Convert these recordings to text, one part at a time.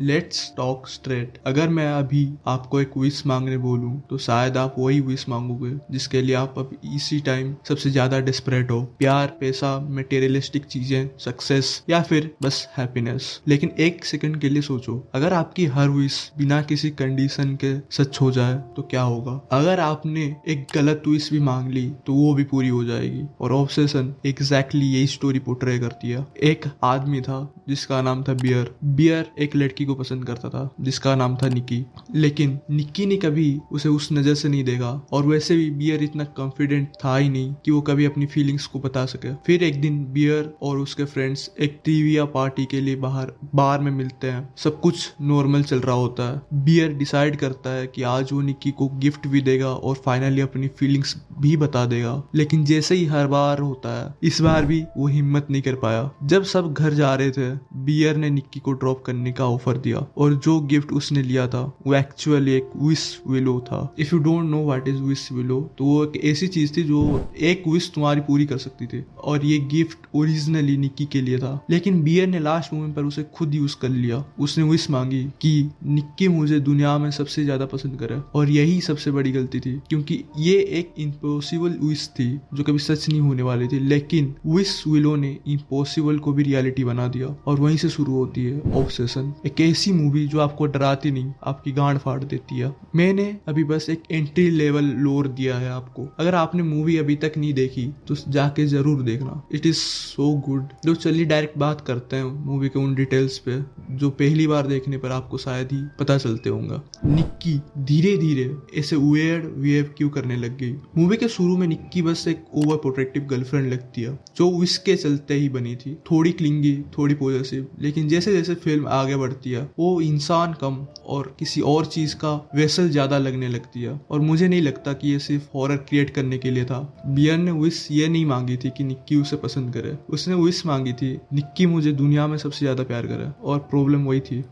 Let's talk straight. अगर मैं अभी आपको एक विश मांगने बोलूं तो शायद आप वही विश मांगोगे जिसके लिए आप अब इसी टाइम सबसे ज्यादा डेस्परेट हो। प्यार, पैसा, मटेरियलिस्टिक चीजें, सक्सेस या फिर बस हैप्पीनेस। लेकिन एक सेकंड के लिए सोचो, अगर आपकी हर विश बिना किसी कंडीशन के सच हो जाए तो क्या होगा? अगर आपने एक गलत विश भी मांग ली तो वो भी पूरी हो जाएगी। और ऑब्सेशन एग्जैक्टली यही स्टोरी पोर्ट्रे करती है। एक आदमी था जिसका नाम था बियर। बियर एक लड़की को पसंद करता था जिसका नाम था निकी। लेकिन निकी ने कभी उसे उस नजर से नहीं देखा, और वैसे भी बियर इतना कॉन्फिडेंट था ही नहीं कि वो कभी अपनी फीलिंग्स को बता सके। फिर एक दिन बियर और उसके फ्रेंड्स एक ट्रिविया पार्टी के लिए बाहर बार में मिलते हैं। सब कुछ नॉर्मल चल रहा होता है। बियर डिसाइड करता है कि आज वो निकी को गिफ्ट भी देगा और फाइनली अपनी फीलिंग्स भी बता देगा। लेकिन जैसे ही हर बार होता है, इस बार भी वो हिम्मत नहीं कर पाया। जब सब घर जा रहे थे, बियर ने निक्की को ड्रॉप करने का ऑफर दिया, और जो गिफ्ट उसने लिया था वो एक्चुअली एक विश विलो था। If you don't know what is wish willow, तो वो एक ऐसी चीज थी जो एक विश तुम्हारी पूरी कर सकती थी, और ये गिफ्ट ओरिजिनली निक्की के लिए था। लेकिन बियर ने लास्ट मोमेंट पर उसे खुद यूज कर लिया। उसने विश मांगी कि निक्की मुझे दुनिया में सबसे ज्यादा पसंद करे, और यही सबसे बड़ी गलती थी, क्योंकि ये एक इम्पॉसिबल विश थी जो कभी सच नहीं होने वाली थी। लेकिन विश विलो ने इम्पॉसिबल को भी रियलिटी बना दिया, और वहीं से शुरू होती है ऑब्सेशन। एक ऐसी मूवी जो आपको डराती नहीं, आपकी गांड फाड़ देती है। मैंने अभी बस एक एंट्री लेवल लोर दिया है आपको। अगर आपने मूवी अभी तक नहीं देखी तो जाके जरूर देखना, इट इज सो गुड। तो चलिए डायरेक्ट बात करते हैं मूवी के उन डिटेल्स पे जो पहली बार देखने पर आपको शायद ही पता चलते होंगे। निक्की धीरे धीरे ऐसे वियर्ड बिहेव क्यों करने लग गई? मूवी के शुरू में निक्की बस एक ओवर प्रोटेक्टिव गर्लफ्रेंड लगती है जो विश चलते ही बनी थी। थोड़ी क्लिंगी, थोड़ी पॉजेसिव। लेकिन जैसे जैसे फिल्म आगे बढ़ती है, वो इंसान कम और किसी और चीज का वेसल ज्यादा लगने लगती है। और मुझे नहीं लगता कि ये सिर्फ हॉरर क्रिएट करने के लिए था। बियर ने विश ये नहीं मांगी थी कि निक्की उसे पसंद करे, उसने विश मांगी थी निक्की मुझे दुनिया में सबसे ज्यादा प्यार करे। और प्रॉब्लम वही थी,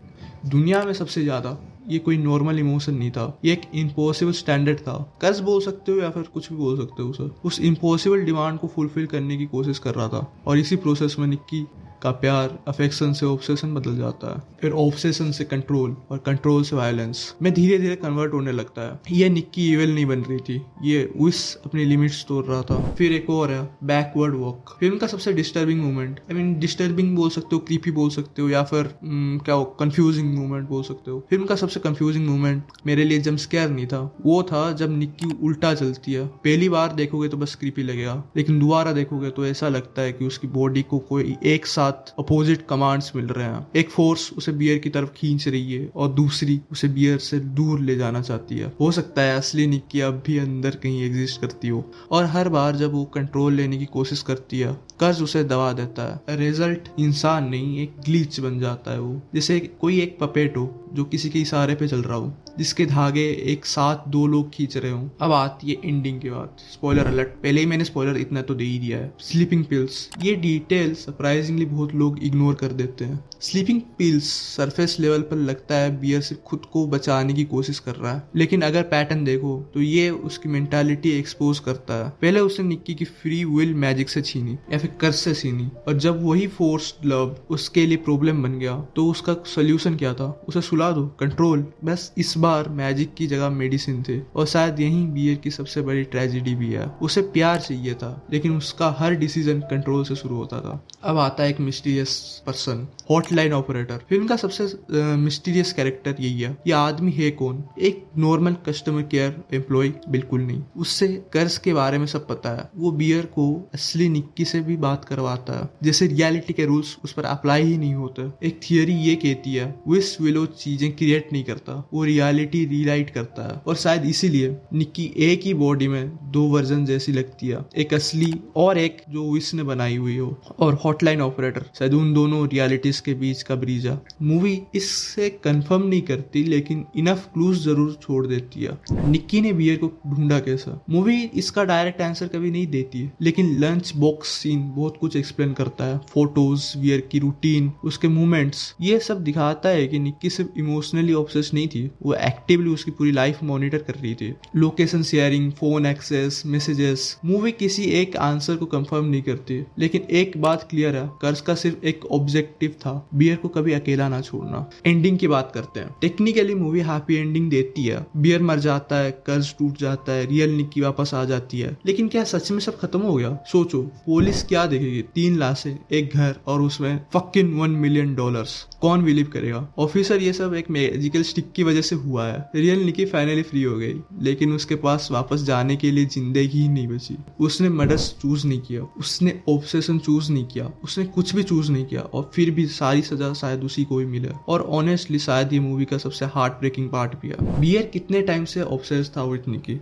दुनिया में सबसे ज्यादा ये कोई नॉर्मल इमोशन नहीं था, ये एक इम्पॉसिबल स्टैंडर्ड था। कर्ज बोल सकते हो या फिर कुछ भी बोल सकते हो उसे। उस इम्पॉसिबल डिमांड को फुलफिल करने की कोशिश कर रहा था, और इसी प्रोसेस में निक्की का प्यार अफेक्शन से ऑब्सेशन बदल जाता है, फिर ऑब्सेशन से कंट्रोल, और कंट्रोल से वायलेंस में धीरे धीरे कन्वर्ट होने लगता है। ये निक्की इविल नहीं बन रही थी, ये विश अपनी लिमिट्स तोड़ रहा था। फिर एक और है बैकवर्ड वॉक। फिल्म का सबसे डिस्टर्बिंग मोमेंट, डिस्टर्बिंग बोल सकते हो, क्रीपी बोल सकते हो, या फिर क्या हो, कंफ्यूजिंग मोमेंट बोल सकते हो। फिल्म का सबसे कंफ्यूजिंग मोमेंट मेरे लिए जंप स्केयर नहीं था, वो था जब निक्की उल्टा चलती है। पहली बार देखोगे तो बस क्रीपी लगेगा, लेकिन दोबारा देखोगे तो ऐसा लगता है कि उसकी बॉडी को कोई एक साथ अपोजिट कमांड्स मिल रहे हैं। एक फोर्स उसे बियर की तरफ खींच रही है, और दूसरी उसे बियर से दूर ले जाना चाहती है। हो सकता है असली निक्की अब भी अंदर कहीं एग्जिस्ट करती हो, और हर बार जब वो कंट्रोल लेने की कोशिश करती है, कर्ज उसे दबा देता है। रिजल्ट इंसान नहीं, एक ग्लिच बन जाता है वो, जैसे कोई एक पपेट हो जो किसी के इशारे पे चल रहा हो, जिसके धागे एक साथ दो लोग खींच रहे हो। अब आती है एंडिंग की बात। स्पॉइलर अलर्ट, पहले ही मैंने स्पॉइलर इतना तो दे ही दिया है। स्लीपिंग पिल्स, ये डिटेल सरप्राइजिंगली बहुत लोग इग्नोर कर देते हैं। स्लीपिंग पिल्स सरफेस लेवल पर लगता है बियर सिर्फ खुद को बचाने की कोशिश कर रहा है, लेकिन अगर पैटर्न देखो तो ये उसकी मेंटालिटी एक्सपोज करता है। पहले उसने निक्की की फ्री विल मैजिक से छीनी या फिर कर्ज से छीनी, और जब वही फोर्स्ड लव उसके लिए प्रॉब्लम बन गया तो उसका सोल्यूशन क्या था? उसे सुला दो, कंट्रोल। बस इस बार मैजिक की जगह मेडिसिन थे, और शायद यही बियर की सबसे बड़ी ट्रेजेडी भी है। उसे प्यार चाहिए था, लेकिन उसका हर डिसीजन कंट्रोल से शुरू होता था। अब आता है एक mysterious person, hotline operator. Film का सबसे मिस्टीरियस कैरेक्टर यही है। ये आदमी है कौन? एक नॉर्मल कस्टमर केयर एम्प्लॉय? बिल्कुल नहीं। उससे कर्ज के बारे में सब पता है। वो बियर को असली निक्की से भी बात करवाता है, जैसे रियलिटी के रूल्स उस पर अप्लाई ही नहीं होते। एक थियरी ये कहती है विश विलो चीजें क्रिएट नहीं करता, वो रियलिटी रीराइट करता है। और शायद इसीलिए निक्की एक ही बॉडी में दो वर्जन जैसी लगती है, एक असली और एक जो विश ने बनाई हुई हो। और हॉटलाइन ऑपरेटर शायद उन दोनों रियलिटीज के बीच का ब्रिज है। मूवी इससे कंफर्म नहीं करती, लेकिन इनफ क्लूज जरूर छोड़ देती है। निक्की ने बियर को ढूंढा कैसा? मूवी इसका डायरेक्ट आंसर कभी नहीं देती है, लेकिन लंच बॉक्स सीन बहुत कुछ एक्सप्लेन करता है। फोटोज, बियर की रूटीन, उसके मूवमेंट्स, ये सब दिखाता है कि निक्की सिर्फ इमोशनली ऑब्सेस नहीं थी, वो एक्टिवली उसकी पूरी लाइफ मॉनिटर कर रही थी। Location sharing, phone access, messages. Movie किसी एक आंसर को कंफर्म नहीं करती, लेकिन एक बात क्लियर है, कर्ज उसका सिर्फ एक ऑब्जेक्टिव था, बियर को कभी अकेला ना छोड़ना। एंडिंग की बात करते हैं। टेक्निकली मूवी हैप्पी एंडिंग देती है, बियर मर जाता है, कर्ज टूट जाता है, रियल निक्की वापस आ जाती है। लेकिन क्या सच में सब खत्म हो गया? सोचो, पुलिस क्या देखेगी? 3 लाशें, एक घर और उसमें फकिंग $1 मिलियन। कौन बिलीव करेगा? ऑफिसर ये सब एक मैजिकल स्टिक की वजह से हुआ है। रियल निकी फाइनली फ्री हो गई, लेकिन उसके पास वापस जाने के लिए जिंदगी ही नहीं बची। उसने मर्डर्स चूज नहीं किया, उसने ऑब्सेशन चूज नहीं किया, उसने कुछ भी चूज नहीं किया, और फिर भी सारी सजा शायद उसी को ही मिले। और ऑनेस्टली शायद ये मूवी का सबसे हार्ट ब्रेकिंग पार्ट भी है। बियर कितने टाइम से ऑब्सेस था विथ निकी?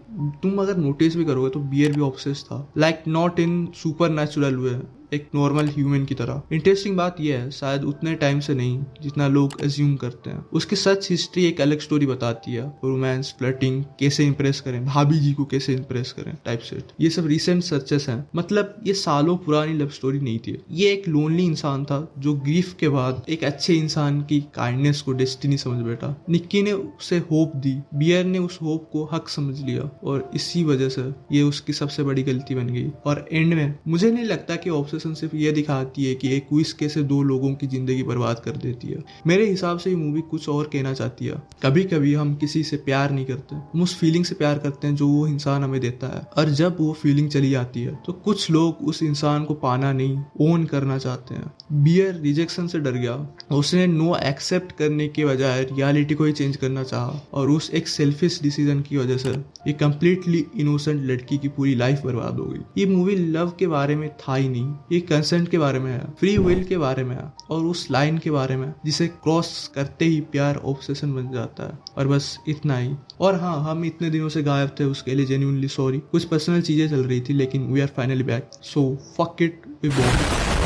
तुम अगर नोटिस भी करोगे तो बियर भी ऑब्सेस था, like not in super natural way, एक नॉर्मल ह्यूमन की तरह। इंटरेस्टिंग बात यह है, शायद उतने टाइम से नहीं जितना लोग एज्यूम करते हैं। उसकी सच हिस्ट्री एक अलग स्टोरी बताती है। रोमांस, फ्लर्टिंग, कैसे इंप्रेस करें भाभी जी को, कैसे इंप्रेस करें टाइप सेट, ये सब रिसेंट सर्चेस हैं। मतलब ये सालों पुरानी लव स्टोरी नहीं थी। ये एक लोनली इंसान था जो ग्रीफ के बाद एक अच्छे इंसान की काइंडनेस को डेस्टिनी समझ बैठा। निक्की ने उसे होप दी, बियर ने उस होप को हक समझ लिया, और इसी वजह से ये उसकी सबसे बड़ी गलती बन गई। और एंड में मुझे नहीं लगता कि ऑब्सेशन सिर्फ ये दिखाती है कि एक क्विज कैसे 2 लोगों की जिंदगी बर्बाद कर देती है। मेरे हिसाब से ये मूवी कुछ और कहना चाहती है। कभी कभी हम किसी से प्यार नहीं करते, हम उस फीलिंग से प्यार करते हैं जो वो इंसान हमें देता है, और जब वो फीलिंग चली जाती है तो कुछ लोग उस इंसान को पाना नहीं, ओन करना चाहते हैं। बियर रिजेक्शन से डर गया, उसने नो एक्सेप्ट करने के बजाय रियलिटी को ही चेंज करना चाहा, और उस एक सेल्फिश डिसीजन की वजह से ये कंप्लीटली इनोसेंट लड़की की पूरी लाइफ बर्बाद हो गई। ये मूवी लव के बारे में था ही नहीं, ये कंसेंट के बारे में है, फ्री विल के बारे में है, और उस लाइन के बारे में जिसे क्रॉस करते ही प्यार ऑब्सेशन बन जाता है। और बस इतना ही। और हाँ, हम इतने दिनों से गायब थे, उसके लिए जेन्युइनली सॉरी। कुछ पर्सनल चीजें चल रही थी, लेकिन we are finally back, so fuck it, we both.